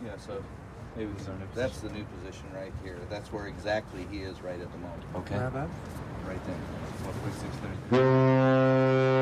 Yeah, so maybe that's the new position right here. That's where exactly he is right at the moment. Okay. Right there. 1.630.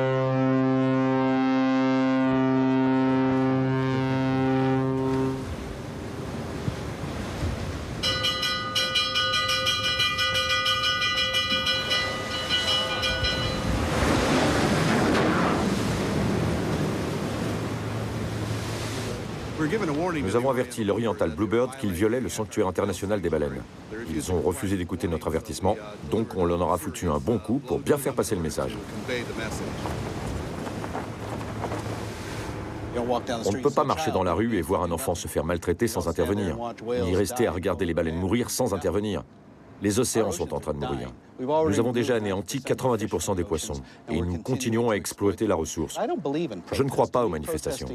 Nous avons averti l'Oriental Bluebird qu'il violait le sanctuaire international des baleines. Ils ont refusé d'écouter notre avertissement, donc on leur aura foutu un bon coup pour bien faire passer le message. On ne peut pas marcher dans la rue et voir un enfant se faire maltraiter sans intervenir, ni rester à regarder les baleines mourir sans intervenir. Les océans sont en train de mourir. Nous avons déjà anéanti 90% des poissons et nous continuons à exploiter la ressource. Je ne crois pas aux manifestations.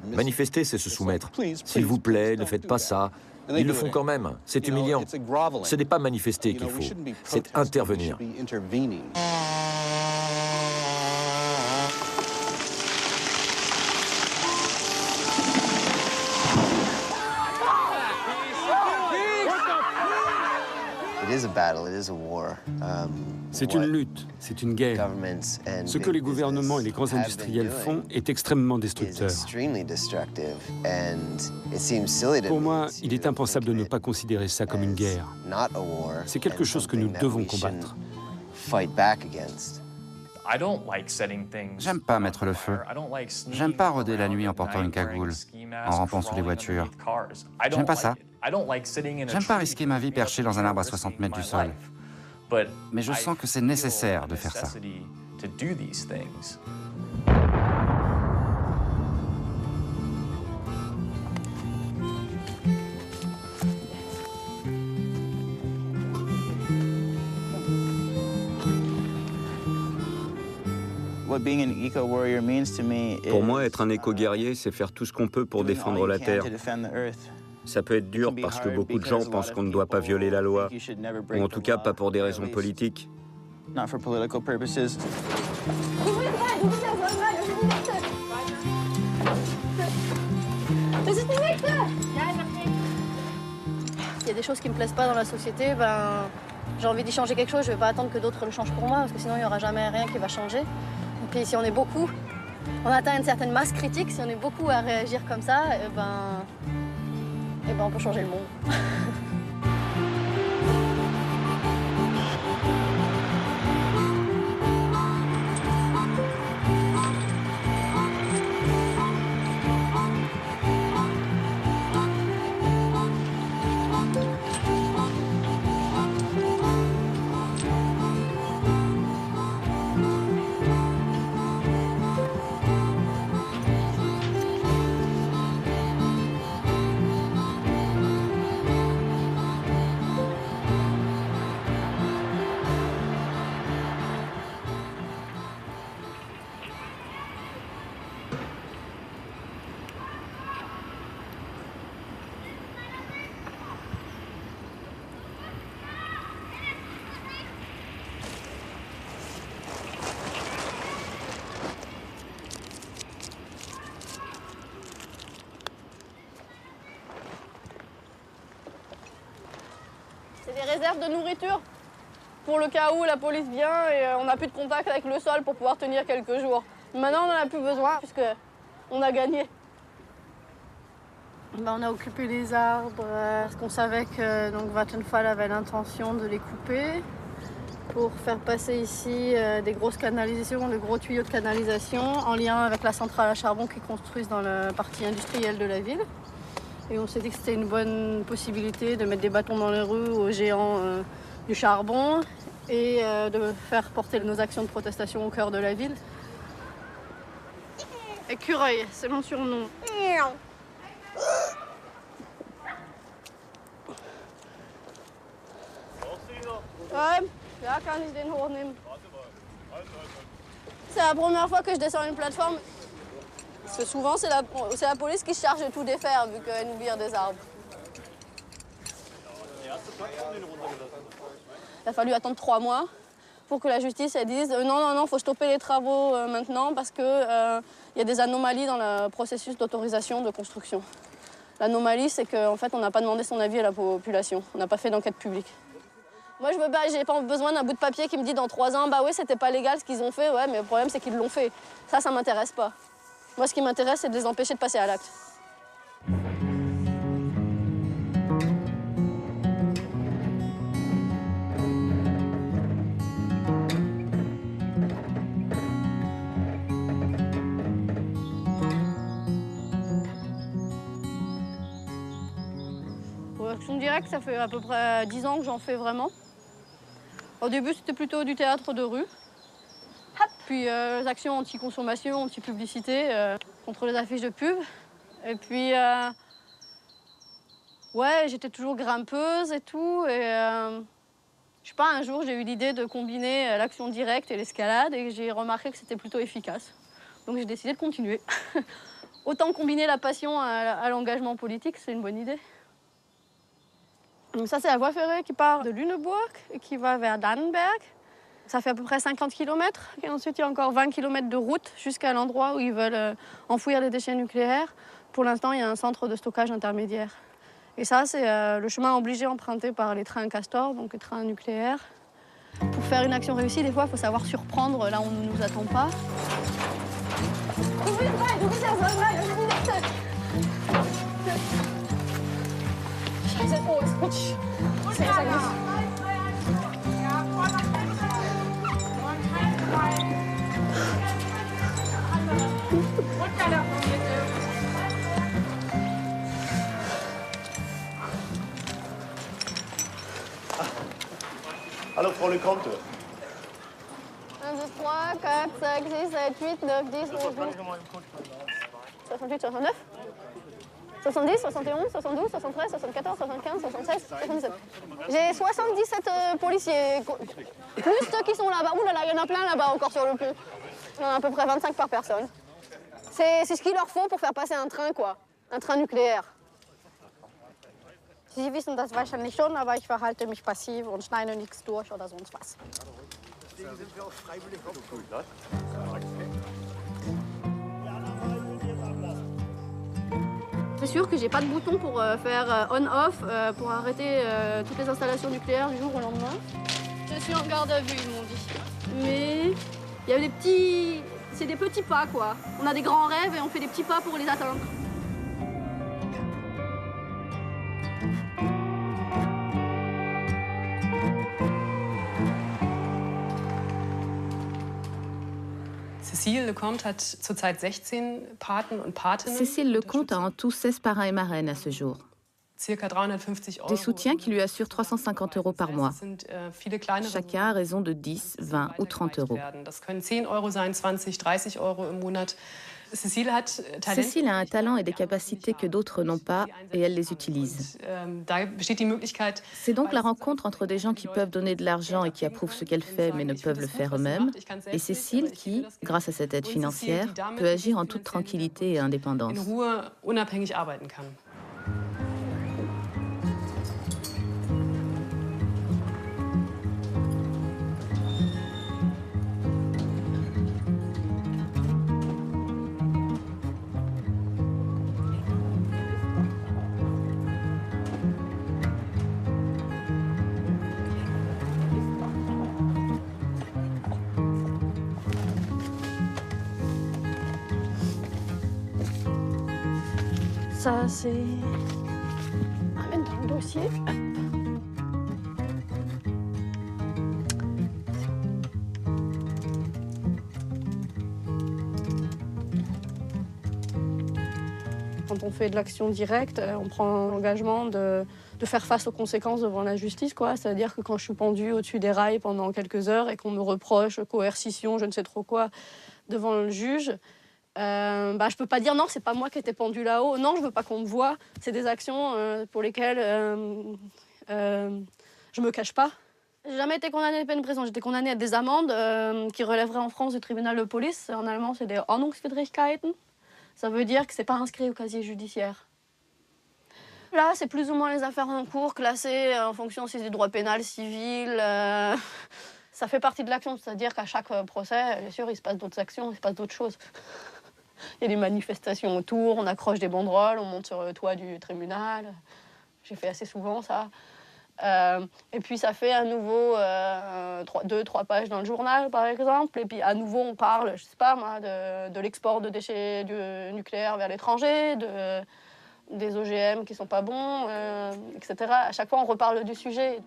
Manifester, c'est se soumettre. S'il vous plaît, ne faites pas ça. Ils le font quand même. C'est humiliant. Ce n'est pas manifester qu'il faut, c'est intervenir. C'est une lutte, c'est une guerre. Ce que les gouvernements et les grands industriels font est extrêmement destructeur. Pour moi, il est impensable de ne pas considérer ça comme une guerre. C'est quelque chose que nous devons combattre. J'aime pas mettre le feu. J'aime pas rôder la nuit en portant une cagoule, en rampant sous les voitures. J'aime pas ça. J'aime pas risquer ma vie perchée dans un arbre à 60 mètres du sol. Mais je sens que c'est nécessaire de faire ça. Pour moi, être un éco-guerrier, c'est faire tout ce qu'on peut pour défendre la Terre. Ça peut être dur parce que beaucoup de gens pensent qu'on ne doit pas violer la loi, ou en tout cas pas pour des raisons politiques. Il y a des choses qui me plaisent pas dans la société, j'ai envie d'y changer quelque chose, je vais pas attendre que d'autres le changent pour moi, parce que sinon il n'y aura jamais rien qui va changer. Et puis si on est beaucoup, on atteint une certaine masse critique, si on est beaucoup à réagir comme ça, on peut changer le monde. C'est des réserves de nourriture pour le cas où la police vient et on n'a plus de contact avec le sol pour pouvoir tenir quelques jours. Maintenant, on n'en a plus besoin puisqu'on a gagné. On a occupé les arbres parce qu'on savait que Vattenfall avait l'intention de les couper pour faire passer ici des grosses canalisations, de gros tuyaux de canalisation en lien avec la centrale à charbon qu'ils construisent dans la partie industrielle de la ville. Et on s'est dit que c'était une bonne possibilité de mettre des bâtons dans les roues aux géants du charbon et de faire porter nos actions de protestation au cœur de la ville. Écureuil, c'est mon surnom. C'est la première fois que je descends une plateforme. Parce que souvent, c'est la police qui se charge de tout défaire, vu qu'elle nous vire des arbres. Il a fallu attendre 3 mois pour que la justice elle dise non, faut stopper les travaux maintenant parce qu'il y a des anomalies dans le processus d'autorisation de construction. L'anomalie, c'est qu'en fait, on n'a pas demandé son avis à la population. On n'a pas fait d'enquête publique. Moi, j'ai pas besoin d'un bout de papier qui me dit dans 3 ans, bah oui, c'était pas légal ce qu'ils ont fait, ouais, mais le problème, c'est qu'ils l'ont fait. Ça m'intéresse pas. Moi, ce qui m'intéresse, c'est de les empêcher de passer à l'acte. Action directe, ça fait à peu près 10 ans que j'en fais vraiment. Au début, c'était plutôt du théâtre de rue. Puis les actions anti-consommation, anti-publicité, contre les affiches de pub. Et puis, ouais, j'étais toujours grimpeuse et tout. Et je sais pas, un jour, j'ai eu l'idée de combiner l'action directe et l'escalade et j'ai remarqué que c'était plutôt efficace. Donc j'ai décidé de continuer. Autant combiner la passion à l'engagement politique, c'est une bonne idée. Donc ça, c'est la voie ferrée qui part de Lüneburg et qui va vers Dannenberg. Ça fait à peu près 50 km. Et ensuite, il y a encore 20 km de route jusqu'à l'endroit où ils veulent enfouir les déchets nucléaires. Pour l'instant, il y a un centre de stockage intermédiaire. Et ça, c'est le chemin obligé emprunté par les trains Castor, donc les trains nucléaires. Pour faire une action réussie, des fois, il faut savoir surprendre là où on ne nous attend pas. Alors, pour le compte. 1, 2, 3, 4, 5, 6, 7, 8, 9, 10, 11, 12, 68, 69, 70, 71, 72, 73, 74, 75, 76, 77. J'ai 77 policiers, plus ceux qui sont là-bas. Ouh là là, il y en a plein là-bas encore sur le pont. Il y en a à peu près 25 par personne. C'est ce qu'il leur faut pour faire passer un train, quoi. Un train nucléaire. Sie wissen das wahrscheinlich schon, aber ich verhalte mich passiv und schneide nichts durch oder sonst was. C'est sûr que j'ai pas de bouton pour faire on-off, pour arrêter toutes les installations nucléaires du jour au lendemain. Je suis en garde à vue, ils m'ont dit. Mais il y a des petits... C'est des petits pas, quoi. On a des grands rêves et on fait des petits pas pour les atteindre. Cécile Lecomte hat zurzeit 16 Paten und Patinnen. Cécile Lecomte a en tout 16 parrains et marraines à ce jour. Des soutiens qui lui assurent 350 € par mois. Chacun à raison de 10, 20 ou 30 €. Das können 10 € sein, 20, 30 € im Monat. Cécile a un talent et des capacités que d'autres n'ont pas et elle les utilise. C'est donc la rencontre entre des gens qui peuvent donner de l'argent et qui approuvent ce qu'elle fait mais ne peuvent le faire eux-mêmes, et Cécile qui, grâce à cette aide financière, peut agir en toute tranquillité et indépendance. Ça, c'est... On ramène dans le dossier. Quand on fait de l'action directe, on prend l'engagement de faire face aux conséquences devant la justice, quoi. C'est-à-dire que quand je suis pendue au-dessus des rails pendant quelques heures et qu'on me reproche coercition, je ne sais trop quoi, devant le juge, je peux pas dire non, c'est pas moi qui étais pendue là-haut. Non, je veux pas qu'on me voie. C'est des actions pour lesquelles je me cache pas. J'ai jamais été condamnée à peine de prison. J'étais condamnée à des amendes qui relèveraient en France du tribunal de police. En allemand, c'est des Ordnungswidrigkeiten. Ça veut dire que c'est pas inscrit au casier judiciaire. Là, c'est plus ou moins les affaires en cours, classées en fonction si c'est du droit pénal, civil. ça fait partie de l'action, c'est-à-dire qu'à chaque procès, bien sûr, il se passe d'autres actions, il se passe d'autres choses. Il y a des manifestations autour, on accroche des banderoles, on monte sur le toit du tribunal. J'ai fait assez souvent ça. Et puis ça fait à nouveau 2-3 pages dans le journal, par exemple. Et puis à nouveau, on parle, je sais pas moi, de l'export de déchets nucléaires vers l'étranger, des OGM qui sont pas bons, etc. À chaque fois, on reparle du sujet.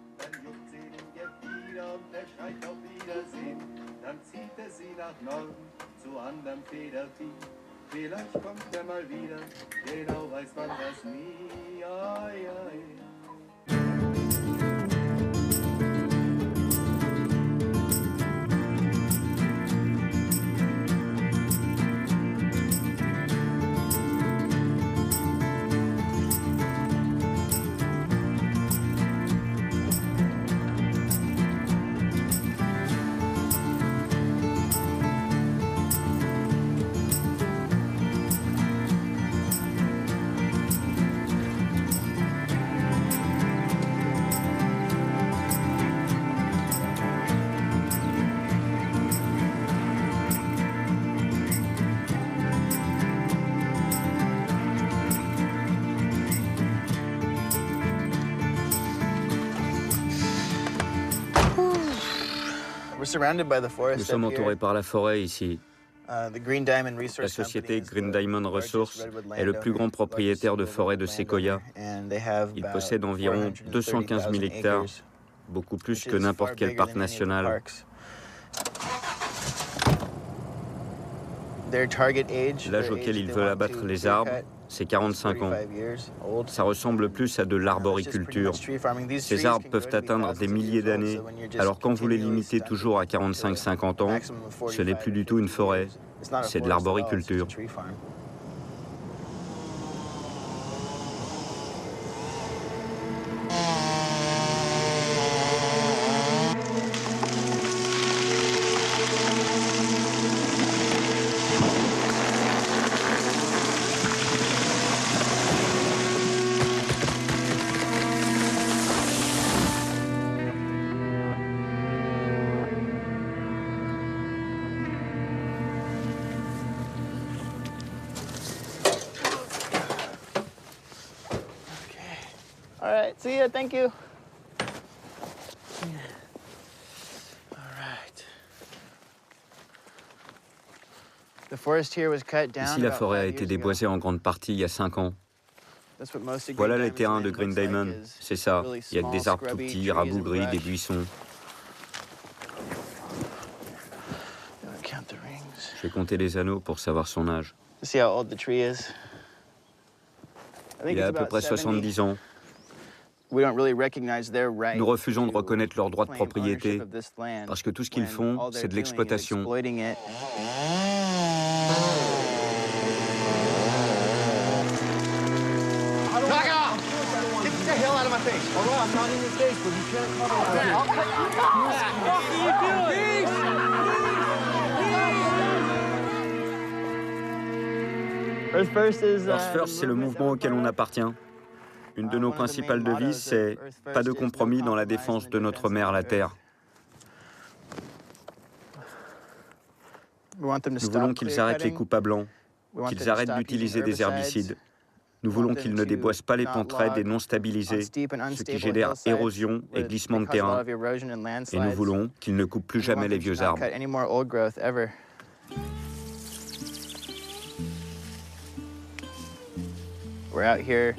Nous sommes entourés par la forêt ici. La société Green Diamond Resources est le plus grand propriétaire de forêt de séquoia. Il possède environ 215 000 hectares, beaucoup plus que n'importe quel parc national. L'âge auquel ils veulent abattre les arbres, c'est 45 ans. Ça ressemble plus à de l'arboriculture. Ces arbres peuvent atteindre des milliers d'années, alors quand vous les limitez toujours à 45-50 ans, ce n'est plus du tout une forêt, c'est de l'arboriculture. All right, see ya, thank you. All right. Ici, la forêt a été déboisée en grande partie il y a 5 ans. Voilà les terrains de Green Diamond, c'est ça. Il y a que des arbres tout petits, rabougris, des buissons. Je vais compter les anneaux pour savoir son âge. Il a à peu près 70 ans. Nous refusons de reconnaître leurs droits de propriété parce que tout ce qu'ils font, c'est de l'exploitation. Earth First, c'est le mouvement auquel on appartient. Une de nos principales devises, c'est « Pas de compromis dans la défense de notre mère, la Terre ». Nous voulons qu'ils arrêtent les coupes à blanc, qu'ils arrêtent d'utiliser des herbicides. Nous voulons qu'ils ne déboisent pas les pentes raides et non stabilisées, ce qui génère érosion et glissement de terrain. Et nous voulons qu'ils ne coupent plus jamais les vieux arbres.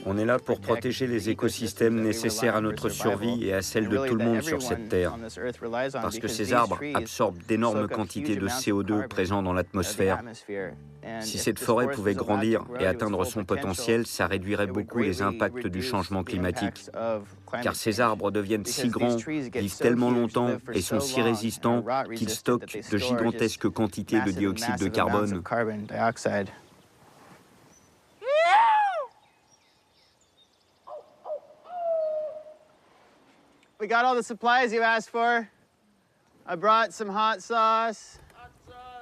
On est là pour protéger les écosystèmes nécessaires à notre survie et à celle de tout le monde sur cette terre. Parce que ces arbres absorbent d'énormes quantités de CO2 présents dans l'atmosphère. Si cette forêt pouvait grandir et atteindre son potentiel, ça réduirait beaucoup les impacts du changement climatique. Car ces arbres deviennent si grands, vivent tellement longtemps et sont si résistants qu'ils stockent de gigantesques quantités de dioxyde de carbone. We got all the supplies you asked for. I brought some hot sauce,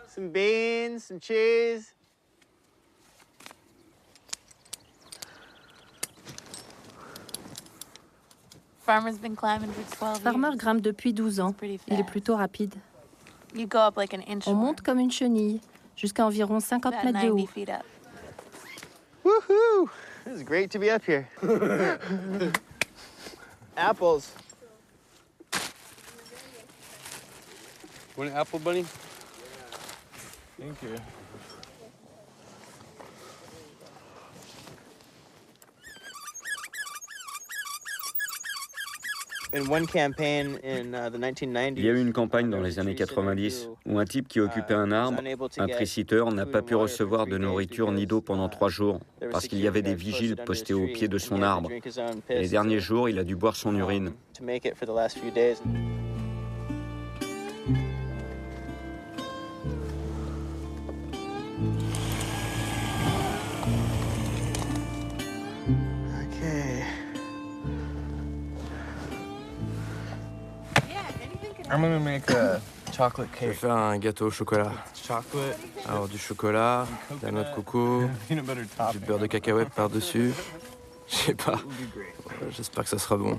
some beans, some cheese. Farmer grimpe depuis 12 ans. Il est plutôt rapide. On monte comme une chenille, jusqu'à environ 50 mètres de haut. Woohoo! This is great to be up here. Apples. Want an apple, buddy? Thank you. In one campaign in the 1990s, Il y a eu une campagne dans les années 90 où un type qui occupait un arbre, un tree-sitter, n'a pas pu recevoir de nourriture ni d'eau pendant 3 jours parce qu'il y avait des vigiles postés au pied de son arbre. Et les derniers jours, il a dû boire son urine. to make it for the last few days. Okay. I'm gonna make a chocolate Je vais cake. faire un gâteau au chocolat. Chocolate, Alors du chocolat, de la noix de coco, peanut butter du topping. beurre de cacahuète par-dessus. Je sais pas. Would be great. J'espère que ça sera bon.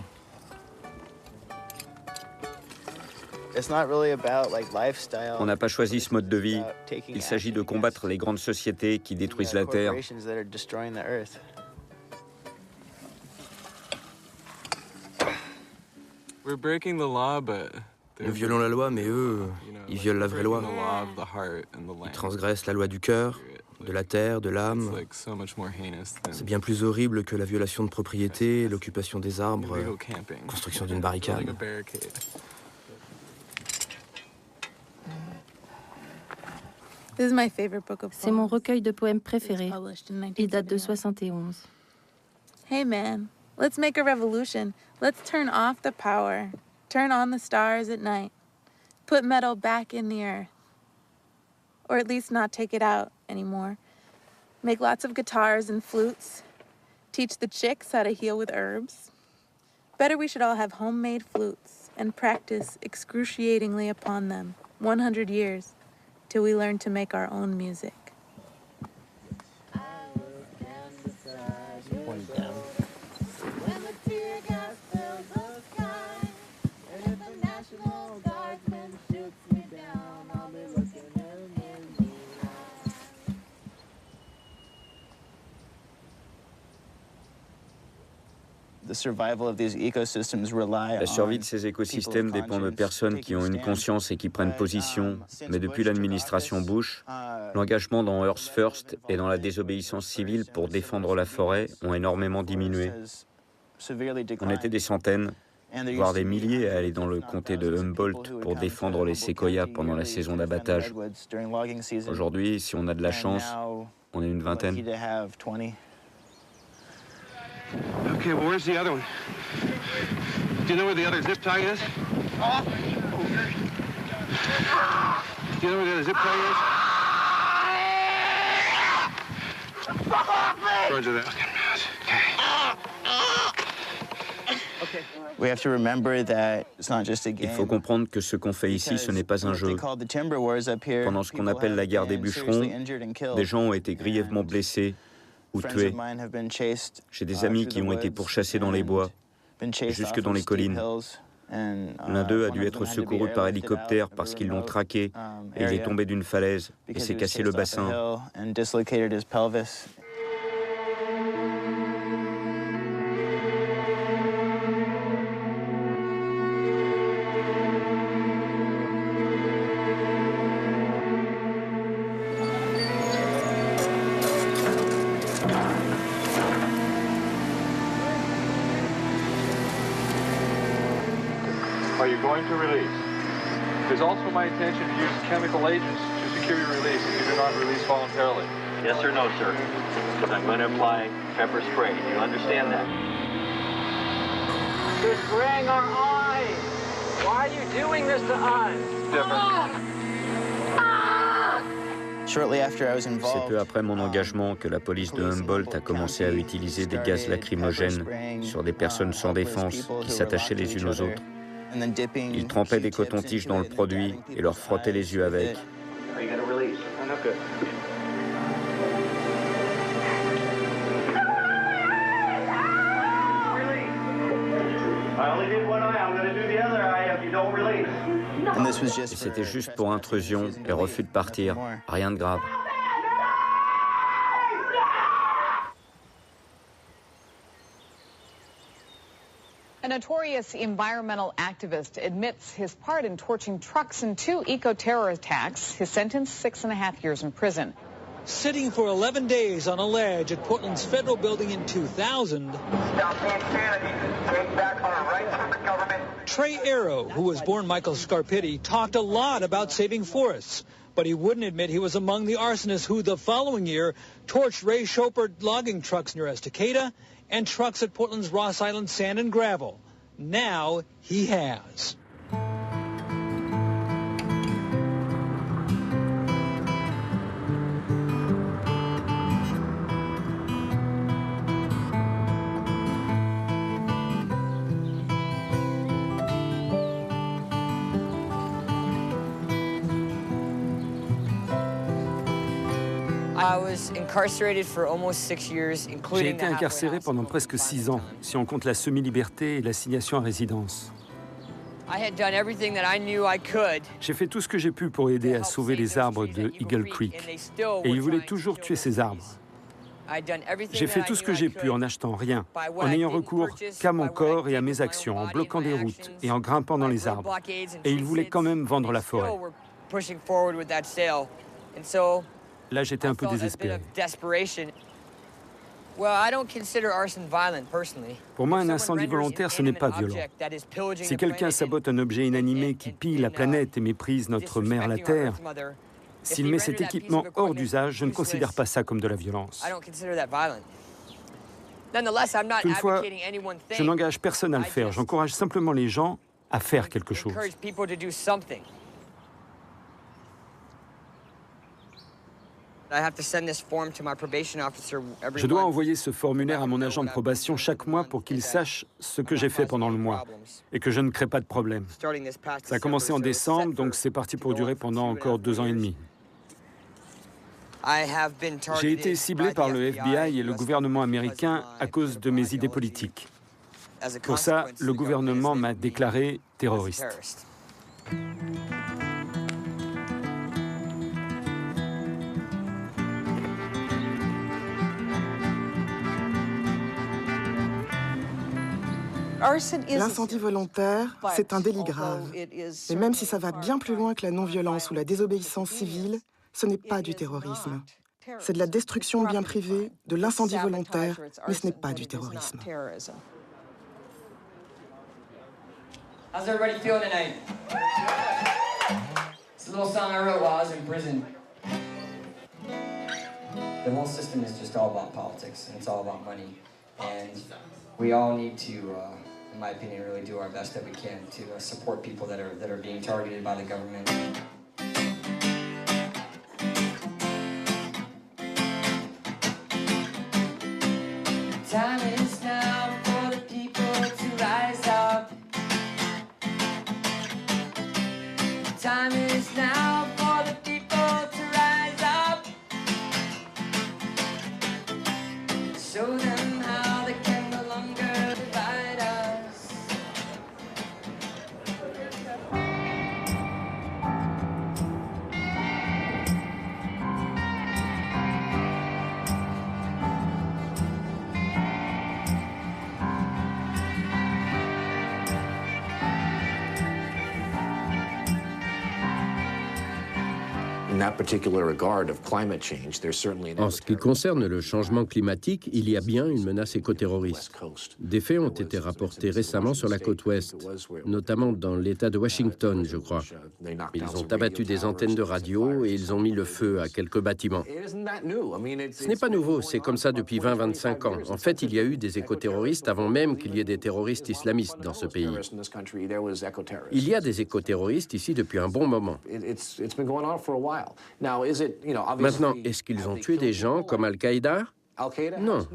It's not really about like lifestyle. On n'a pas choisi ce mode de vie. It's about taking Il s'agit de action combattre against, les grandes sociétés qui détruisent la Terre. corporations that are destroying the earth. We're breaking the law, but Nous violons la loi, mais eux, ils violent la vraie loi. The law of the heart and the Ils land. transgressent la loi du cœur, de la terre, de It's l'âme. like so much more heinous than C'est bien plus horrible que la violation de propriété, l'occupation des arbres, illegal camping. construction d'une Building a barricade. barricade. C'est mon recueil de poèmes préféré. Il date de 71. Hey man, let's make a revolution. Let's turn off the power. Turn on the stars at night. Put metal back in the earth. Or at least not take it out anymore. Make lots of guitars and flutes. Teach the chicks how to heal with herbs. Better we should all have homemade flutes and practice excruciatingly upon them 100 years till we learn to make our own music. The survival of these ecosystems rely La survie on de ces écosystèmes dépend de personnes qui ont une conscience et qui prennent position. Mais depuis l'administration Bush, l'engagement dans Earth First et dans la désobéissance civile pour défendre la forêt ont énormément diminué. On était des centaines, voire des milliers à aller dans le comté de Humboldt pour défendre les séquoias pendant la saison d'abattage. Aujourd'hui, si on a de la chance, on est une vingtaine. Okay, well, where's the other one? Do you know where the other zip tie is? Do you know where the other zip tie is? Roger that. Okay. We have to remember that it's not just a Il game. faut comprendre que ce qu'on fait ici, ce n'est pas un jeu. Pendant ce qu'on appelle la guerre des bûcherons, des gens ont été grièvement blessés ou tués. J'ai des amis qui ont été pourchassés dans les bois, jusque dans les collines. L'un d'eux a dû être secouru par hélicoptère parce qu'ils l'ont traqué et il est tombé d'une falaise et s'est cassé le bassin. Are you going to release? It is also my intention to use chemical agents to secure your release if you do not release voluntarily. Yes or no, sir? Because I'm going to apply pepper spray. Do you understand that? You're spraying our eyes. Why are you doing this to us? C'est peu après mon engagement que la police de Humboldt a commencé à utiliser des gaz lacrymogènes sur des personnes sans défense qui s'attachaient les unes aux autres. Ils trempaient des cotons-tiges dans le produit et leur frottaient les yeux avec. Are you going to release? Okay. I only Et c'était juste pour intrusion et refus de partir, rien de grave. A notorious environmental activist admits his part in torching trucks in 2 eco-terror attacks. His sentence, 6.5 years in prison. Sitting for 11 days on a ledge at Portland's federal building in 2000, Trey Arrow, who was born Michael Scarpitti, talked a lot about saving forests, but he wouldn't admit he was among the arsonists who the following year torched Ray Chopard logging trucks near Estacada and trucks at Portland's Ross Island Sand and Gravel. Now he has. J'ai été incarcéré pendant presque 6 ans, si on compte la semi-liberté et l'assignation à résidence. J'ai fait tout ce que j'ai pu pour aider à sauver les arbres de Eagle Creek. Et ils voulaient toujours tuer ces arbres. J'ai fait tout ce que j'ai pu en n'achetant rien, en n'ayant recours qu'à mon corps et à mes actions, en bloquant des routes et en grimpant dans les arbres. Et ils voulaient quand même vendre la forêt. Là, j'étais un peu désespéré. Pour moi, un incendie volontaire, ce n'est pas violent. Si quelqu'un sabote un objet inanimé qui pille la planète et méprise notre mère, la Terre, s'il met cet équipement hors d'usage, je ne considère pas ça comme de la violence. Toutefois, je n'engage personne à le faire. J'encourage simplement les gens à faire quelque chose. Je dois envoyer ce formulaire à mon agent de probation chaque mois pour qu'il sache ce que j'ai fait pendant le mois et que je ne crée pas de problème. Ça a commencé en décembre, donc c'est parti pour durer pendant encore 2 ans et demi. J'ai été ciblé par le FBI et le gouvernement américain à cause de mes idées politiques. Pour ça, le gouvernement m'a déclaré terroriste. L'incendie volontaire, c'est un délit grave. Et même si ça va bien plus loin que la non-violence ou la désobéissance civile, ce n'est pas du terrorisme. C'est de la destruction de biens privés, de l'incendie volontaire, mais ce n'est pas du terrorisme. How's everybody feeling tonight? It's a little song I wrote while I was in prison. The whole system is just all about politics, and it's all about money. And we all need to, in my opinion, really do our best that we can to support people that are being targeted by the government. Time is now for the people to rise up. Time is now for the people to rise up. Show them how they can no longer divide us. En ce qui concerne le changement climatique, il y a bien une menace écoterroriste. Des faits ont été rapportés récemment sur la côte ouest, notamment dans l'État de Washington, je crois. Ils ont abattu des antennes de radio et ils ont mis le feu à quelques bâtiments. Ce n'est pas nouveau, c'est comme ça depuis 20-25 ans. En fait, il y a eu des écoterroristes avant même qu'il y ait des terroristes islamistes dans ce pays. Il y a des écoterroristes ici depuis un bon moment. Maintenant, est-ce qu'ils ont tué des gens comme Al-Qaïda? Non.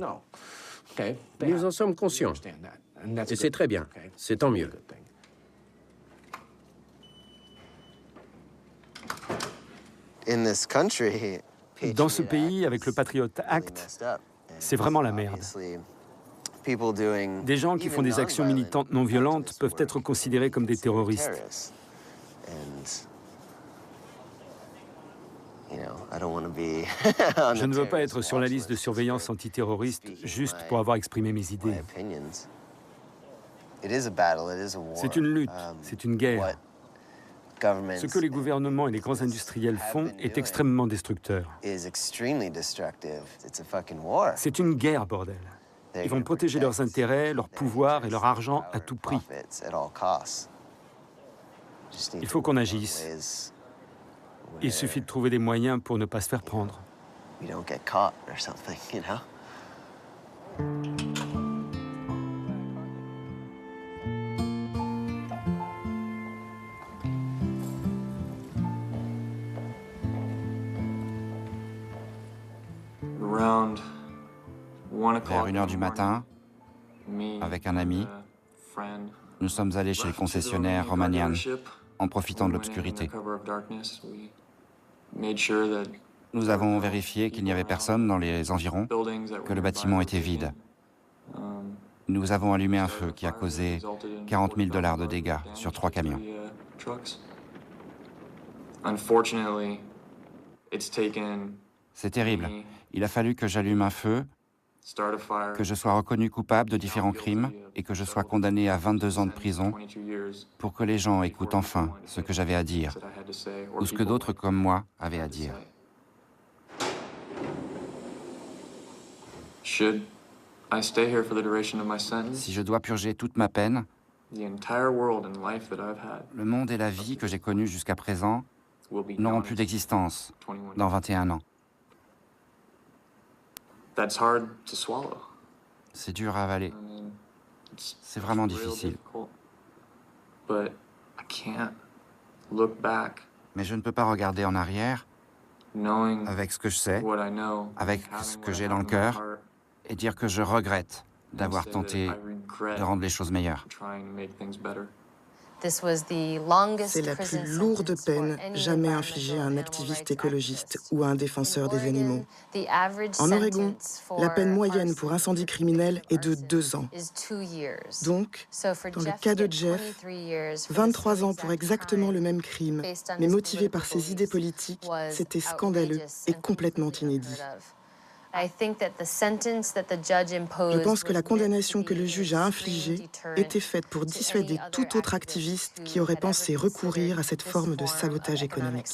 Nous en sommes conscients. Et c'est très bien. C'est tant mieux. Dans ce pays, avec le Patriot Act, c'est vraiment la merde. Des gens qui font des actions militantes non violentes peuvent être considérés comme des terroristes. Je ne veux pas être sur la liste de surveillance antiterroriste juste pour avoir exprimé mes idées. C'est une lutte, c'est une guerre. Ce que les gouvernements et les grands industriels font est extrêmement destructeur. C'est une guerre, bordel. Ils vont protéger leurs intérêts, leur pouvoir et leur argent à tout prix. Il faut qu'on agisse. Il suffit de trouver des moyens pour ne pas se faire prendre. Vers 1h du matin, avec un ami, nous sommes allés chez le concessionnaire Romanian en profitant de l'obscurité. Nous avons vérifié qu'il n'y avait personne dans les environs, que le bâtiment était vide. Nous avons allumé un feu qui a causé $40 000 de dégâts sur 3 camions. C'est terrible. Il a fallu que j'allume un feu, que je sois reconnu coupable de différents crimes et que je sois condamné à 22 ans de prison pour que les gens écoutent enfin ce que j'avais à dire ou ce que d'autres comme moi avaient à dire. Si je dois purger toute ma peine, le monde et la vie que j'ai connus jusqu'à présent n'auront plus d'existence dans 21 ans. C'est dur à avaler. C'est vraiment difficile. Mais je ne peux pas regarder en arrière avec ce que je sais, avec ce que j'ai dans le cœur, et dire que je regrette d'avoir tenté de rendre les choses meilleures. C'est la plus lourde peine jamais infligée à un activiste écologiste ou à un défenseur des animaux. En Oregon, la peine moyenne pour incendie criminel est de 2 ans. Donc, dans le cas de Jeff, 23 ans pour exactement le même crime, mais motivé par ses idées politiques, c'était scandaleux et complètement inédit. Je pense que la condamnation que le juge a infligée était faite pour dissuader tout autre activiste qui aurait pensé recourir à cette forme de sabotage économique.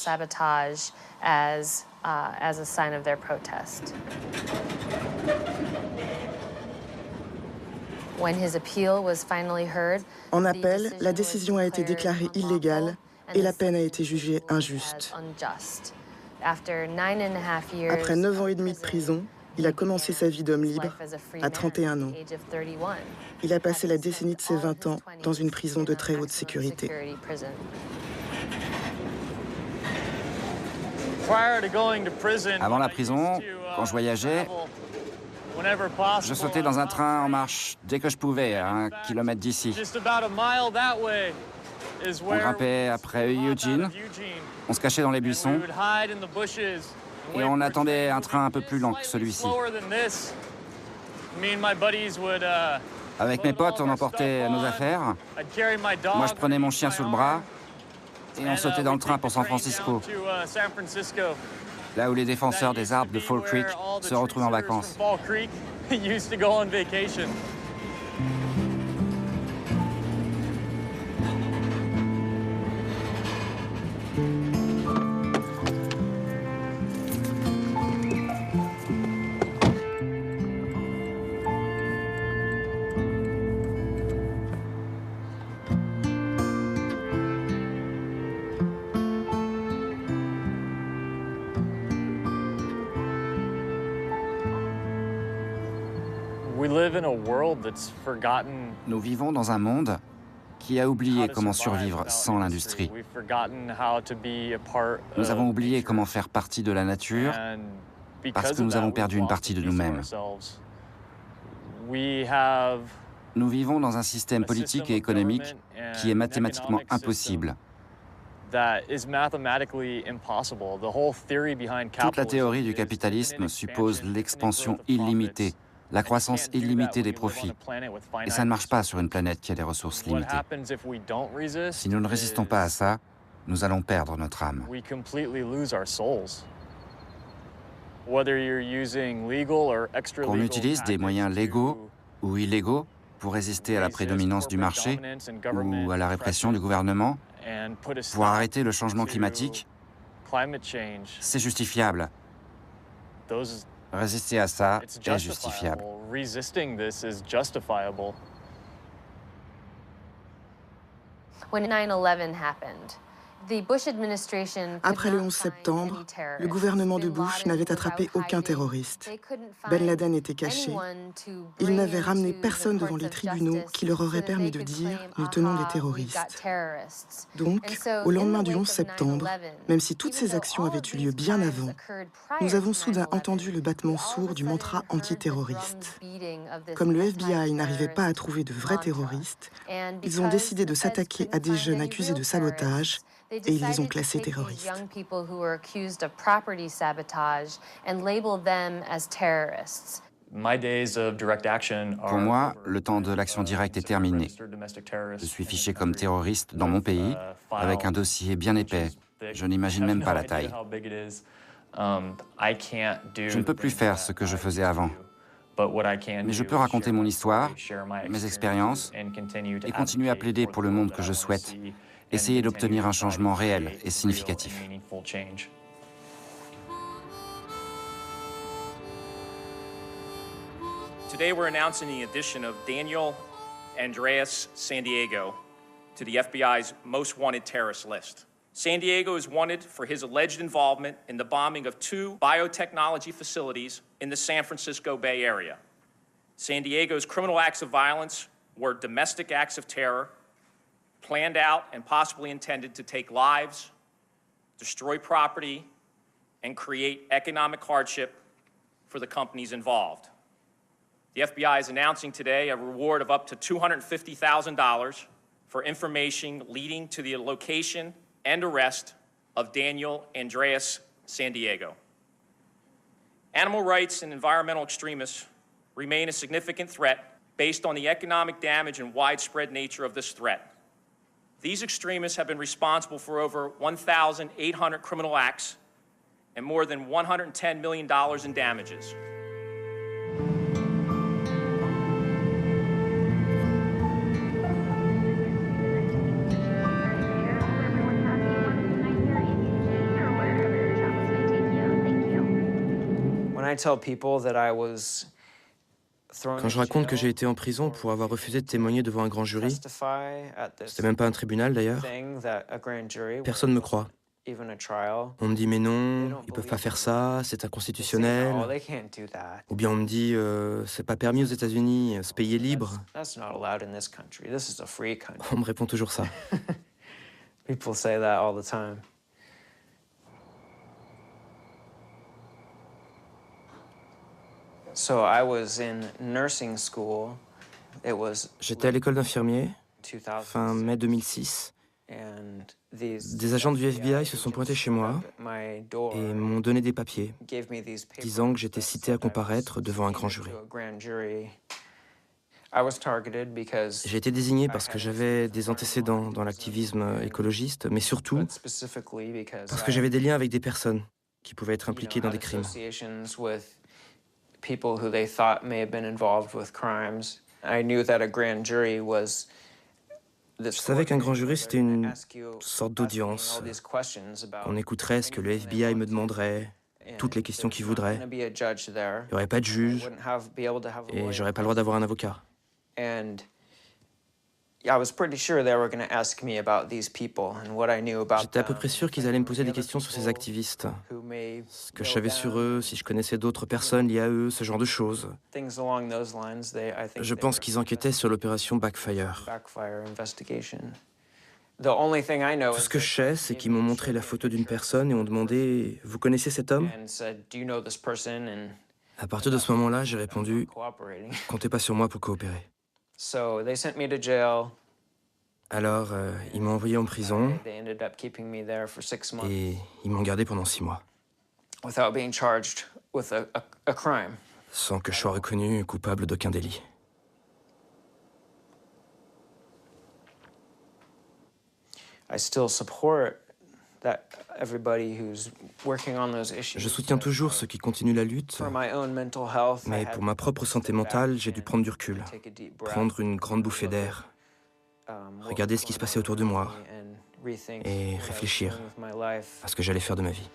En appel, la décision a été déclarée illégale et la peine a été jugée injuste. Après 9 ans et demi de prison, il a commencé sa vie d'homme libre à 31 ans. Il a passé la décennie de ses 20 ans dans une prison de très haute sécurité. Avant la prison, quand je voyageais, je sautais dans un train en marche dès que je pouvais, à 1 kilomètre d'ici. On grimpait après Eugene, on se cachait dans les buissons et on attendait un train un peu plus lent que celui-ci. Avec mes potes, on emportait nos affaires. Moi, je prenais mon chien sous le bras et on sautait dans le train pour San Francisco, là où les défenseurs des arbres de Fall Creek se retrouvent en vacances. Nous vivons dans un monde qui a oublié comment survivre sans l'industrie. Nous avons oublié comment faire partie de la nature parce que nous avons perdu une partie de nous-mêmes. Nous vivons dans un système politique et économique qui est mathématiquement impossible. Toute la théorie du capitalisme suppose l'expansion illimitée la croissance illimitée des profits. Et ça ne marche pas sur une planète qui a des ressources limitées. Si nous ne résistons pas à ça, nous allons perdre notre âme. Qu'on utilise des moyens légaux ou illégaux pour résister à la prédominance du marché ou à la répression du gouvernement, pour arrêter le changement climatique, c'est justifiable. Résister à ça est justifiable. When 9/11 happened, Après le 11 septembre, le gouvernement de Bush n'avait attrapé aucun terroriste. Ben Laden était caché. Ils n'avaient ramené personne devant les tribunaux qui leur auraient permis de dire « nous tenons des terroristes ». Donc, au lendemain du 11 septembre, même si toutes ces actions avaient eu lieu bien avant, nous avons soudain entendu le battement sourd du mantra antiterroriste. Comme le FBI n'arrivait pas à trouver de vrais terroristes, ils ont décidé de s'attaquer à des jeunes accusés de sabotage et ils les ont classés terroristes. Pour moi, le temps de l'action directe est terminé. Je suis fiché comme terroriste dans mon pays, avec un dossier bien épais. Je n'imagine même pas la taille. Je ne peux plus faire ce que je faisais avant. Mais je peux raconter mon histoire, mes expériences, et continuer à plaider pour le monde que je souhaite, essayer d'obtenir un changement réel et significatif. Today we're announcing the addition of Daniel Andreas Sandiego to the FBI's most wanted terrorist list. Sandiego is wanted for his alleged involvement in the bombing of 2 biotechnology facilities in the San Francisco Bay Area. Sandiego's criminal acts of violence were domestic acts of terror, planned out and possibly intended to take lives, destroy property, and create economic hardship for the companies involved. The FBI is announcing today a reward of up to $250,000 for information leading to the location and arrest of Daniel Andreas Sandiego. Animal rights and environmental extremists remain a significant threat based on the economic damage and widespread nature of this threat. These extremists have been responsible for over 1,800 criminal acts and more than $110 million in damages. Quand je raconte que j'ai été en prison pour avoir refusé de témoigner devant un grand jury, c'était même pas un tribunal d'ailleurs, personne ne me croit. On me dit mais non, ils peuvent pas faire ça, c'est inconstitutionnel. Ou bien on me dit c'est pas permis aux États-Unis, ce pays est libre. On me répond toujours ça. J'étais à l'école d'infirmier, fin mai 2006. Des agents du FBI se sont pointés chez moi et m'ont donné des papiers, disant que j'étais cité à comparaître devant un grand jury. J'ai été désigné parce que j'avais des antécédents dans l'activisme écologiste, mais surtout parce que j'avais des liens avec des personnes qui pouvaient être impliquées dans des crimes. People who they thought may have been involved with crimes. I knew that a grand jury was. Je savais qu'un grand jury, c'était une sorte d'audience. On écouterait ce que le FBI me demanderait, toutes les questions qu'il voudrait. Il n'y aurait pas de juge et j'aurais pas le droit d'avoir un avocat. J'étais à peu près sûr qu'ils allaient me poser des questions sur ces activistes. Ce que je savais sur eux, si je connaissais d'autres personnes liées à eux, ce genre de choses. Je pense qu'ils enquêtaient sur l'opération Backfire. Tout ce que je sais, c'est qu'ils m'ont montré la photo d'une personne et ont demandé « Vous connaissez cet homme ?» À partir de ce moment-là, j'ai répondu « Comptez pas sur moi pour coopérer. » Alors, ils m'ont envoyé en prison et ils m'ont gardé pendant 6 mois. sans que je sois reconnu coupable d'aucun délit. Je soutiens toujours ceux qui continuent la lutte, mais pour ma propre santé mentale, j'ai dû prendre du recul, prendre une grande bouffée d'air, regarder ce qui se passait autour de moi et réfléchir à ce que j'allais faire de ma vie.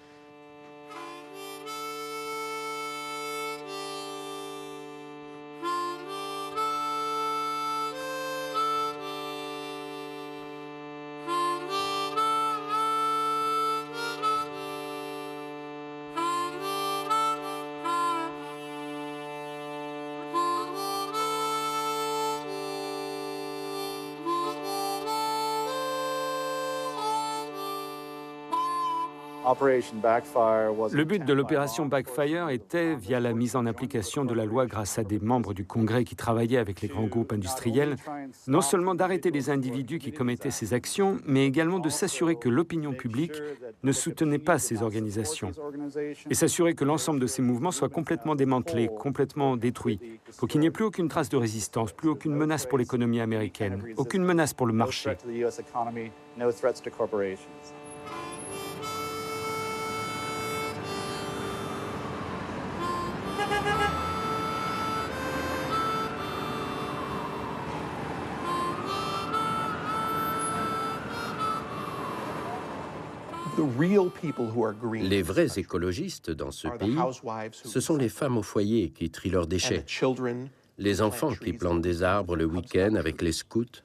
Le but de l'opération Backfire était, via la mise en application de la loi grâce à des membres du Congrès qui travaillaient avec les grands groupes industriels, non seulement d'arrêter les individus qui commettaient ces actions, mais également de s'assurer que l'opinion publique ne soutenait pas ces organisations et s'assurer que l'ensemble de ces mouvements soit complètement démantelé, complètement détruit, pour qu'il n'y ait plus aucune trace de résistance, plus aucune menace pour l'économie américaine, aucune menace pour le marché. Les vrais écologistes dans ce pays, ce sont les femmes au foyer qui trient leurs déchets, les enfants qui plantent des arbres le week-end avec les scouts,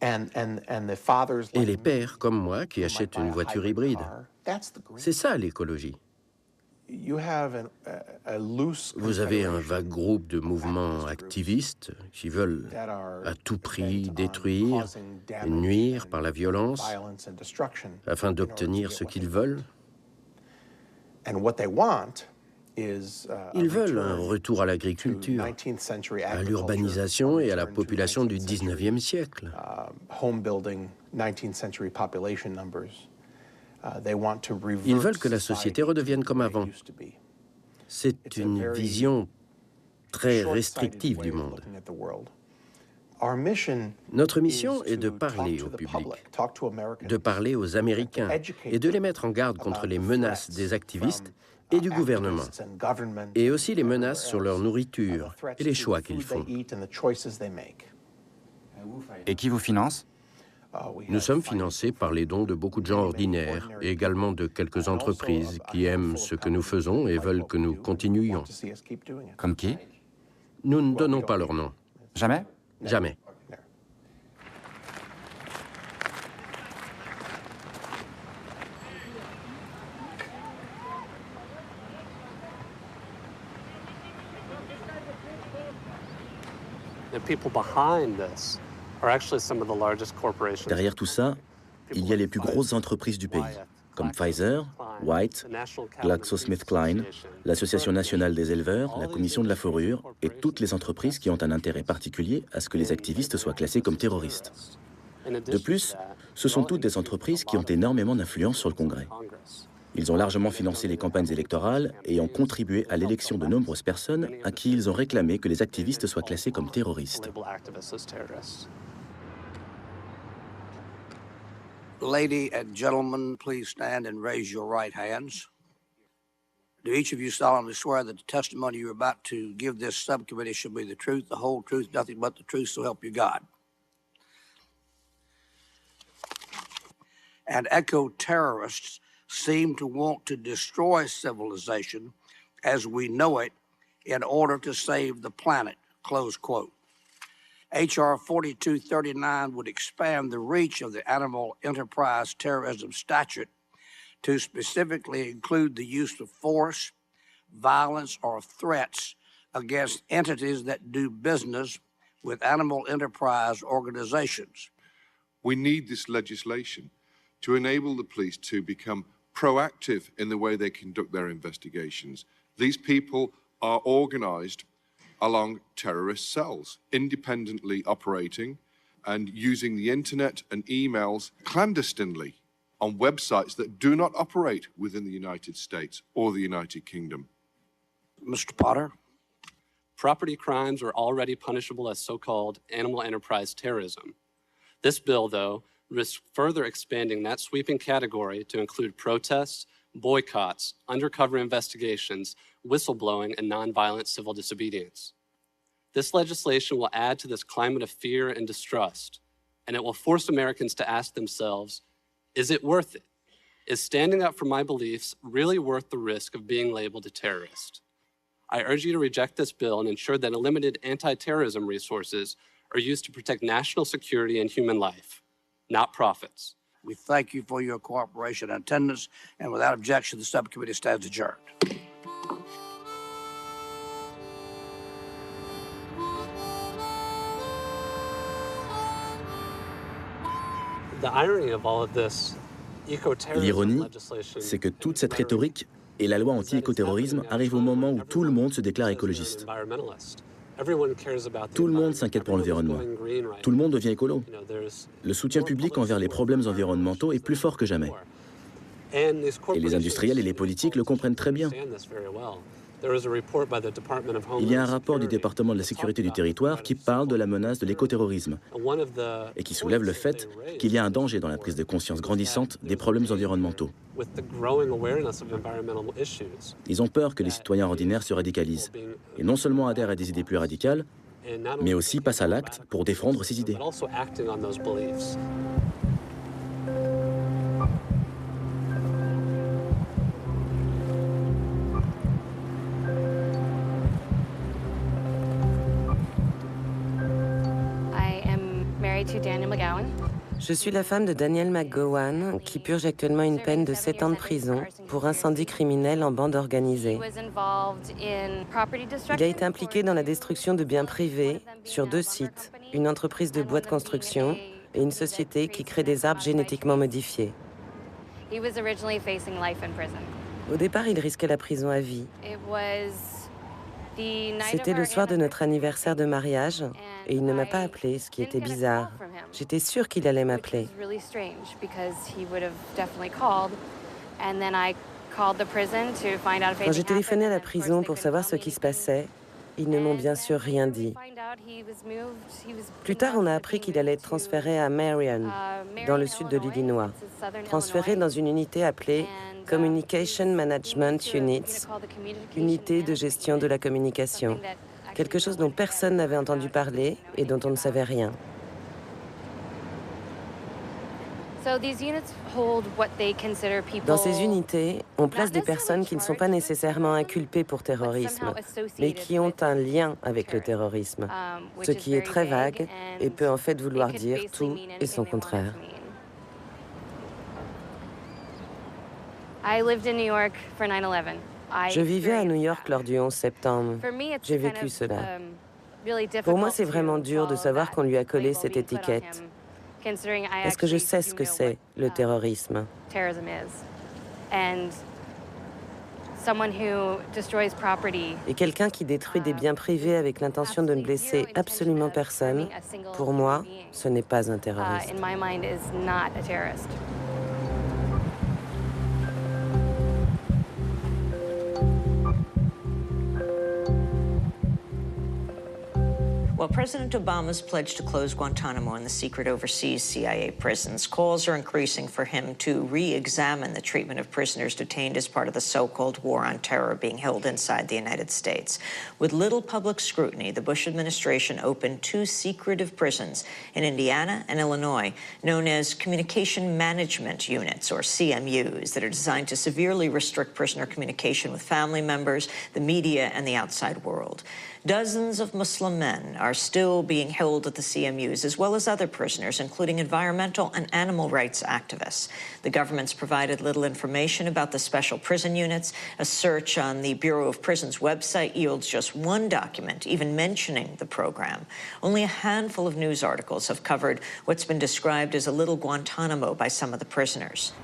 et les pères comme moi qui achètent une voiture hybride. C'est ça l'écologie. Vous avez un vague groupe de mouvements activistes qui veulent à tout prix détruire, nuire par la violence, afin d'obtenir ce qu'ils veulent. Ils veulent un retour à l'agriculture, à l'urbanisation et à la population du 19e siècle. Ils veulent que la société redevienne comme avant. C'est une vision très restrictive du monde. Notre mission est de parler au public, de parler aux Américains et de les mettre en garde contre les menaces des activistes et du gouvernement, et aussi les menaces sur leur nourriture et les choix qu'ils font. Et qui vous finance ? Nous sommes financés par les dons de beaucoup de gens ordinaires et également de quelques entreprises qui aiment ce que nous faisons et veulent que nous continuions. Comme qui ? Nous ne donnons pas leur nom. Jamais ? Jamais. Derrière tout ça, il y a les plus grosses entreprises du pays, comme Pfizer, White, GlaxoSmithKline, l'Association nationale des éleveurs, la Commission de la fourrure et toutes les entreprises qui ont un intérêt particulier à ce que les activistes soient classés comme terroristes. De plus, ce sont toutes des entreprises qui ont énormément d'influence sur le Congrès. Ils ont largement financé les campagnes électorales et ont contribué à l'élection de nombreuses personnes à qui ils ont réclamé que les activistes soient classés comme terroristes. Lady and gentlemen, please stand and raise your right hands. Do each of you solemnly swear that the testimony you're about to give this subcommittee shall be the truth, the whole truth, nothing but the truth, so help you God? And eco-terrorists seem to want to destroy civilization as we know it in order to save the planet, close quote. H.R. 4239 would expand the reach of the Animal Enterprise Terrorism Statute to specifically include the use of force, violence, or threats against entities that do business with animal enterprise organizations. We need this legislation to enable the police to become proactive in the way they conduct their investigations. These people are organized along terrorist cells, independently operating and using the internet and emails clandestinely on websites that do not operate within the United States or the United Kingdom. Mr. Potter. Property crimes are already punishable as so-called animal enterprise terrorism. This bill, though, risks further expanding that sweeping category to include protests, boycotts, undercover investigations, whistleblowing, and nonviolent civil disobedience. This legislation will add to this climate of fear and distrust, and it will force Americans to ask themselves, is it worth it? Is standing up for my beliefs really worth the risk of being labeled a terrorist? I urge you to reject this bill and ensure that unlimited anti-terrorism resources are used to protect national security and human life, not profits. We thank you for your cooperation and attendance, and without objection, the subcommittee stands adjourned. L'ironie, c'est que toute cette rhétorique et la loi anti-écoterrorisme arrivent au moment où tout le monde se déclare écologiste. Tout le monde s'inquiète pour l'environnement. Tout le monde devient écolo. Le soutien public envers les problèmes environnementaux est plus fort que jamais. Et les industriels et les politiques le comprennent très bien. Il y a un rapport du département de la sécurité du territoire qui parle de la menace de l'écoterrorisme et qui soulève le fait qu'il y a un danger dans la prise de conscience grandissante des problèmes environnementaux. Ils ont peur que les citoyens ordinaires se radicalisent et non seulement adhèrent à des idées plus radicales, mais aussi passent à l'acte pour défendre ces idées. Je suis la femme de Daniel McGowan, qui purge actuellement une peine de 7 ans de prison pour incendie criminel en bande organisée. Il a été impliqué dans la destruction de biens privés sur 2 sites, une entreprise de bois de construction et une société qui crée des arbres génétiquement modifiés. Au départ, il risquait la prison à vie. C'était le soir de notre anniversaire de mariage et il ne m'a pas appelé, ce qui était bizarre. J'étais sûre qu'il allait m'appeler. Quand j'ai téléphoné à la prison pour savoir ce qui se passait, ils ne m'ont bien sûr rien dit. Plus tard, on a appris qu'il allait être transféré à Marion, dans le sud de l'Illinois, transféré dans une unité appelée Communication Management Units, unité de gestion de la communication, quelque chose dont personne n'avait entendu parler et dont on ne savait rien. Dans ces unités, on place des personnes qui ne sont pas nécessairement inculpées pour terrorisme, mais qui ont un lien avec le terrorisme, ce qui est très vague et peut en fait vouloir dire tout et son contraire. Je vivais à New York lors du 11 septembre. J'ai vécu cela. Pour moi, c'est vraiment dur de savoir qu'on lui a collé cette étiquette, parce que je sais ce que c'est, le terrorisme. Et quelqu'un qui détruit des biens privés avec l'intention de ne blesser absolument personne, pour moi, ce n'est pas un terroriste. While President Obama's pledge to close Guantanamo and the secret overseas CIA prisons, calls are increasing for him to re-examine the treatment of prisoners detained as part of the so-called war on terror being held inside the United States. With little public scrutiny, the Bush administration opened 2 secretive prisons in Indiana and Illinois, known as Communication Management Units, or CMUs, that are designed to severely restrict prisoner communication with family members, the media, and the outside world. Dozens of Muslim men are still being held at the CMUs, as well as other prisoners, including environmental and animal rights activists. The government's provided little information about the special prison units. A search on the Bureau of Prisons website yields just 1 document, even mentioning the program. Only a handful of news articles have covered what's been described as a little Guantanamo by some of the prisoners.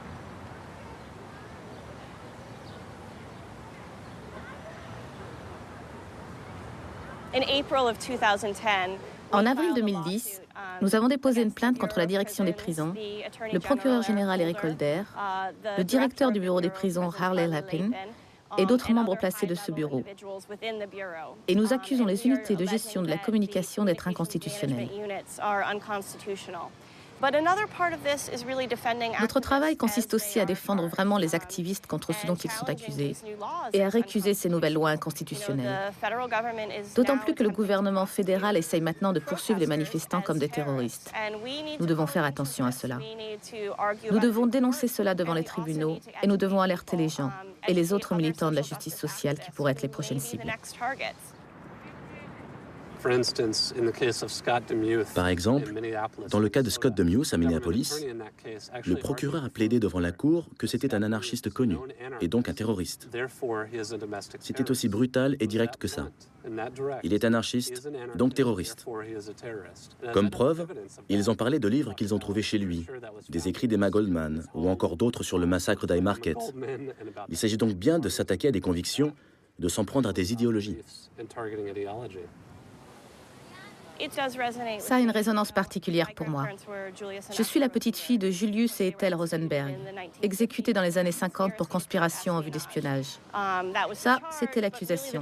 En avril 2010, nous avons déposé une plainte contre la direction des prisons, le procureur général Eric Holder, le directeur du bureau des prisons Harley Lapin et d'autres membres placés de ce bureau. Et nous accusons les unités de gestion de la communication d'être inconstitutionnelles. Notre travail consiste aussi à défendre vraiment les activistes contre ce dont ils sont accusés et à récuser ces nouvelles lois inconstitutionnelles. D'autant plus que le gouvernement fédéral essaye maintenant de poursuivre les manifestants comme des terroristes. Nous devons faire attention à cela. Nous devons dénoncer cela devant les tribunaux et nous devons alerter les gens et les autres militants de la justice sociale qui pourraient être les prochaines cibles. Par exemple, dans le cas de Scott Demuse à Minneapolis, le procureur a plaidé devant la cour que c'était un anarchiste connu, et donc un terroriste. C'était aussi brutal et direct que ça. Il est anarchiste, donc terroriste. Comme preuve, ils ont parlé de livres qu'ils ont trouvés chez lui, des écrits d'Emma Goldman, ou encore d'autres sur le massacre d'Haymarket. Il s'agit donc bien de s'attaquer à des convictions, de s'en prendre à des idéologies. Ça a une résonance particulière pour moi. Je suis la petite fille de Julius et Ethel Rosenberg, exécutés dans les années 50 pour conspiration en vue d'espionnage. Ça, c'était l'accusation.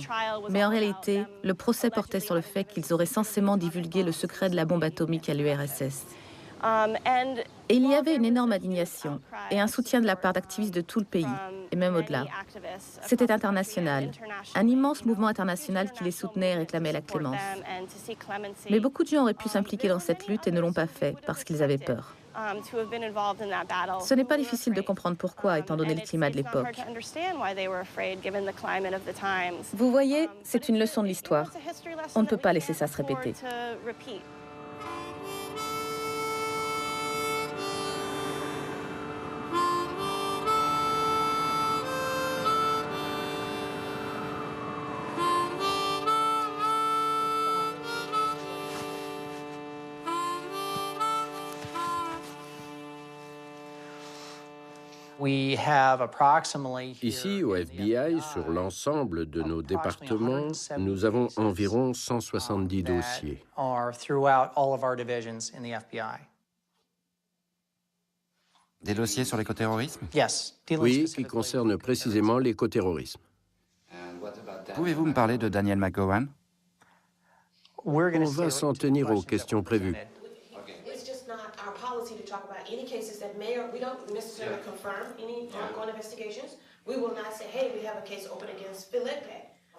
Mais en réalité, le procès portait sur le fait qu'ils auraient censément divulgué le secret de la bombe atomique à l'URSS. Et il y avait une énorme indignation et un soutien de la part d'activistes de tout le pays, et même au-delà. C'était international, un immense mouvement international qui les soutenait et réclamait la clémence. Mais beaucoup de gens auraient pu s'impliquer dans cette lutte et ne l'ont pas fait parce qu'ils avaient peur. Ce n'est pas difficile de comprendre pourquoi, étant donné le climat de l'époque. Vous voyez, c'est une leçon de l'histoire. On ne peut pas laisser ça se répéter. Ici, au FBI, sur l'ensemble de nos départements, nous avons environ 170 dossiers. Des dossiers sur l'écoterrorisme? Oui, qui concernent précisément l'écoterrorisme. Pouvez-vous me parler de Daniel McGowan? On va s'en tenir aux questions prévues.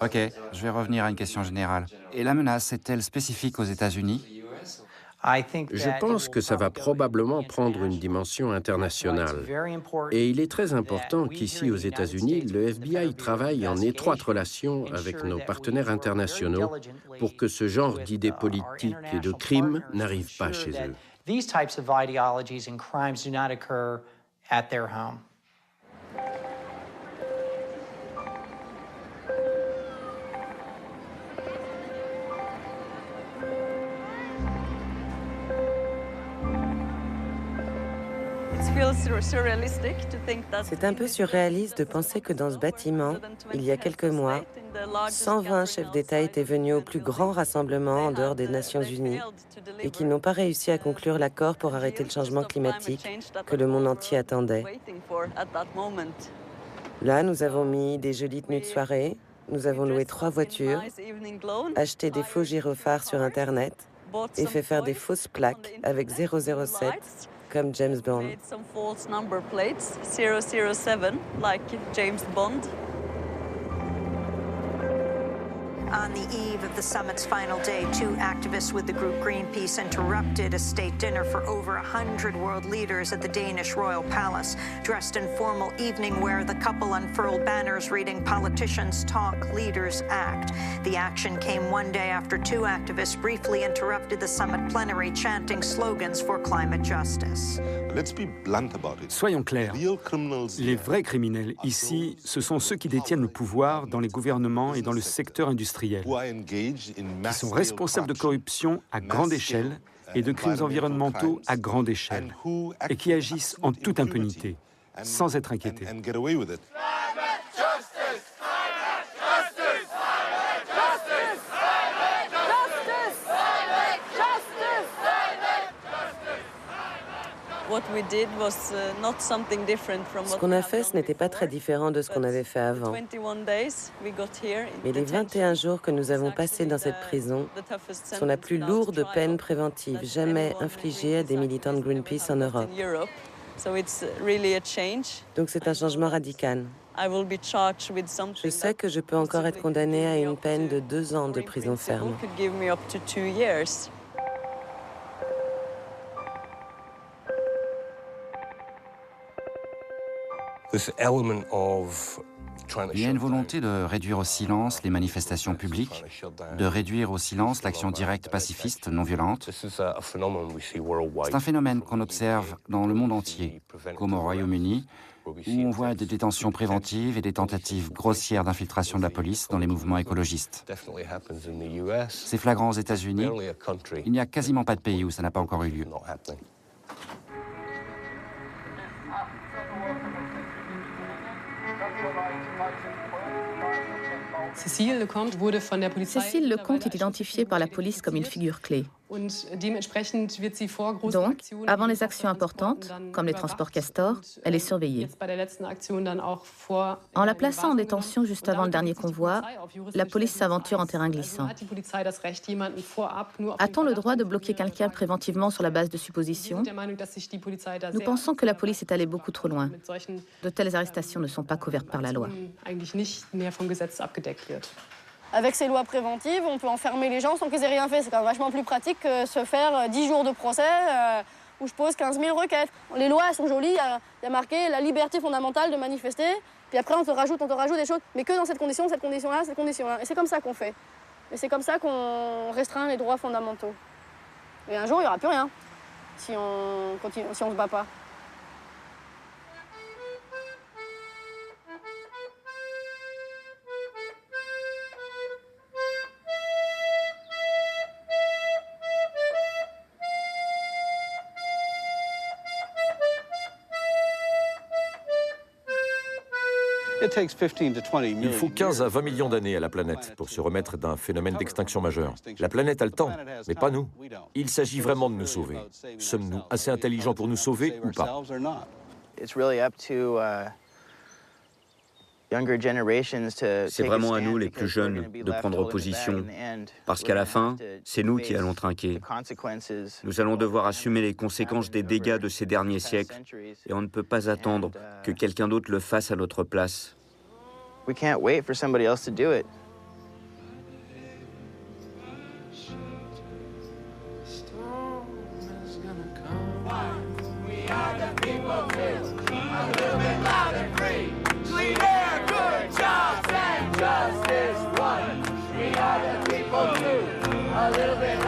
Ok, je vais revenir à une question générale. Et la menace est-elle spécifique aux États-Unis? Je pense que ça va probablement prendre une dimension internationale. Et il est très important qu'ici aux États-Unis, le FBI travaille en étroite relation avec nos partenaires internationaux pour que ce genre d'idées politiques et de crimes n'arrive pas chez eux. These types of ideologies and crimes do not occur at their home. C'est un peu surréaliste de penser que dans ce bâtiment, il y a quelques mois, 120 chefs d'État étaient venus au plus grand rassemblement en dehors des Nations Unies et qu'ils n'ont pas réussi à conclure l'accord pour arrêter le changement climatique que le monde entier attendait. Là, nous avons mis des jolies tenues de soirée, nous avons loué 3 voitures, acheté des faux gyrophares sur Internet et fait faire des fausses plaques avec 007 comme James Bond. On the eve of the summit's final day, 2 activists with the group Greenpeace interrupted a state dinner for over 100 world leaders at the Danish Royal Palace. Dressed in formal evening wear, the couple unfurled banners reading "Politicians Talk, Leaders Act." The action came one day after 2 activists briefly interrupted the summit plenary, chanting slogans for climate justice. Soyons clairs, les vrais criminels ici, ce sont ceux qui détiennent le pouvoir dans les gouvernements et dans le secteur industriel, qui sont responsables de corruption à grande échelle et de crimes environnementaux à grande échelle, et qui agissent en toute impunité, sans être inquiétés. Ce qu'on a fait, ce n'était pas très différent de ce qu'on avait fait avant. Mais les 21 jours que nous avons passés dans cette prison sont la plus lourde peine préventive jamais infligée à des militants de Greenpeace en Europe. Donc c'est un changement radical. Je sais que je peux encore être condamnée à une peine de 2 ans de prison ferme. Il y a une volonté de réduire au silence les manifestations publiques, de réduire au silence l'action directe pacifiste non violente. C'est un phénomène qu'on observe dans le monde entier, comme au Royaume-Uni, où on voit des détentions préventives et des tentatives grossières d'infiltration de la police dans les mouvements écologistes. C'est flagrant aux États-Unis. Il n'y a quasiment pas de pays où ça n'a pas encore eu lieu. Cécile Lecomte est identifiée par la police comme une figure clé. Donc, avant les actions importantes, comme les transports Castor, elle est surveillée. En la plaçant en détention juste avant le dernier convoi, la police s'aventure en terrain glissant. A-t-on le droit de bloquer quelqu'un préventivement sur la base de suppositions? Nous pensons que la police est allée beaucoup trop loin. De telles arrestations ne sont pas couvertes par la loi. Avec ces lois préventives, on peut enfermer les gens sans qu'ils aient rien fait. C'est quand même vachement plus pratique que se faire 10 jours de procès où je pose 15 000 requêtes. Les lois, elles sont jolies, il y a marqué la liberté fondamentale de manifester, puis après on te rajoute des choses, mais que dans cette condition-là, cette condition-là. Et c'est comme ça qu'on fait. Et c'est comme ça qu'on restreint les droits fondamentaux. Et un jour, il n'y aura plus rien si on se bat pas. Il faut 15 à 20 millions d'années à la planète pour se remettre d'un phénomène d'extinction majeure. La planète a le temps, mais pas nous. Il s'agit vraiment de nous sauver. Sommes-nous assez intelligents pour nous sauver ou pas? C'est vraiment à nous, les plus jeunes, de prendre position, parce qu'à la fin, c'est nous qui allons trinquer. Nous allons devoir assumer les conséquences des dégâts de ces derniers siècles, et on ne peut pas attendre que quelqu'un d'autre le fasse à notre place. We can't wait for somebody else to do it. Justice won. We are the people too. A little bit